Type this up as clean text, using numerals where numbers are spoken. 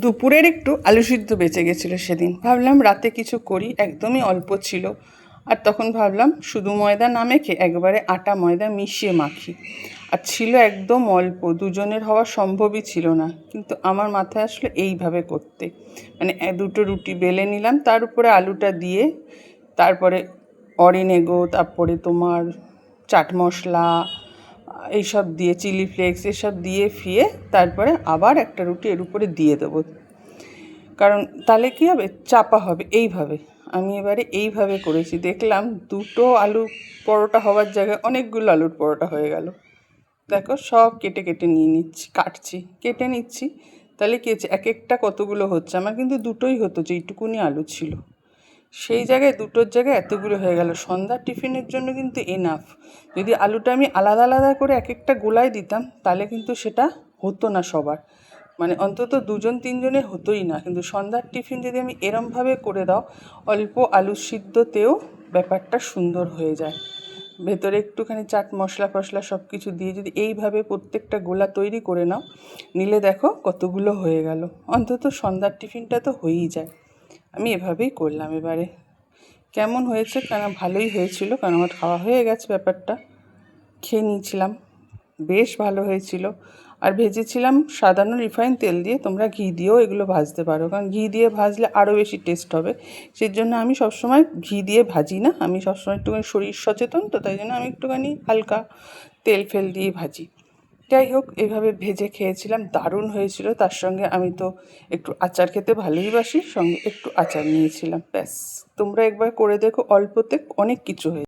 দুপুরের একটু আলু সিদ্ধ বেঁচে গেছিলো সেদিন, ভাবলাম রাতে কিছু করি, একদমই অল্প ছিল। আর তখন ভাবলাম শুধু ময়দা না মেখে একবারে আটা ময়দা মিশিয়ে মাখি। আর ছিল একদম অল্প, দুজনের হওয়া সম্ভবই ছিল না, কিন্তু আমার মাথায় আসলো এইভাবে করতে। মানে দুটো রুটি বেলে নিলাম, তার উপরে আলুটা দিয়ে, তারপরে অরিনেগো, তারপরে তোমার চাট মশলা এইসব দিয়ে, চিলি ফ্লেক্স এসব দিয়ে ফিয়ে তারপরে আবার একটা রুটি এর উপরে দিয়ে দেবো, কারণ তাহলে কী হবে, চাপা হবে। এইভাবে আমি এবারে এইভাবে করেছি, দেখলাম দুটো আলু পরোটা হওয়ার জায়গায় অনেকগুলো আলুর পরোটা হয়ে গেল। দেখো সব কেটে কেটে নিয়ে নিচ্ছি, কেটে নিচ্ছি। তাহলে কী হচ্ছে, এক একটা কতগুলো হচ্ছে, আমার কিন্তু দুটোই হতো, যেইটুকুনি আলু ছিল। সেই জায়গায় দুটোর জায়গায় এতগুলো হয়ে গেল। সন্ধ্যার টিফিনের জন্য কিন্তু এনাফ। যদি আলুটা আমি আলাদা আলাদা করে এক একটা গোলায় দিতাম, তাহলে কিন্তু সেটা হতো না সবার, মানে অন্তত দুজন তিনজনের হতোই না। কিন্তু সন্ধ্যার টিফিন যদি আমি এরমভাবে করে দাও, অল্প আলু সিদ্ধতেও ব্যাপারটা সুন্দর হয়ে যায়। ভেতরে একটুখানি চাট মশলা ফসলা সব কিছু দিয়ে যদি এইভাবে প্রত্যেকটা গোলা তৈরি করে নাও, নিলে দেখো কতগুলো হয়ে গেল। অন্তত সন্ধ্যার টিফিনটা তো হয়েই যায়। আমি এভাবেই করলাম এবারে। কেমন হয়েছে? কেন ভালোই হয়েছিল, কারণ আমার খাওয়া হয়ে গেছে, ব্যাপারটা খেয়ে নিয়েছিলাম, বেশ ভালো হয়েছিল। আর ভেজেছিলাম সাধারণ রিফাইন তেল দিয়ে, তোমরা ঘি দিয়েও এগুলো ভাজতে পারো, কারণ ঘি দিয়ে ভাজলে আরও বেশি টেস্ট হবে। সেই জন্য আমি সবসময় ঘি দিয়ে ভাজি না, আমি সবসময় একটুখানি শরীর সচেতন তো, তাই জন্য আমি একটুখানি হালকা তেল ফেল দিয়ে ভাজি। যাই হোক, এভাবে ভেজে খেয়েছিলাম, দারুণ হয়েছিল। তার সঙ্গে আমি তো একটু আচার খেতে ভালোই বাসি, সঙ্গে একটু আচার নিয়েছিলাম। ব্যাস, তোমরা একবার করে দেখো, অল্পতে অনেক কিছু হয়ে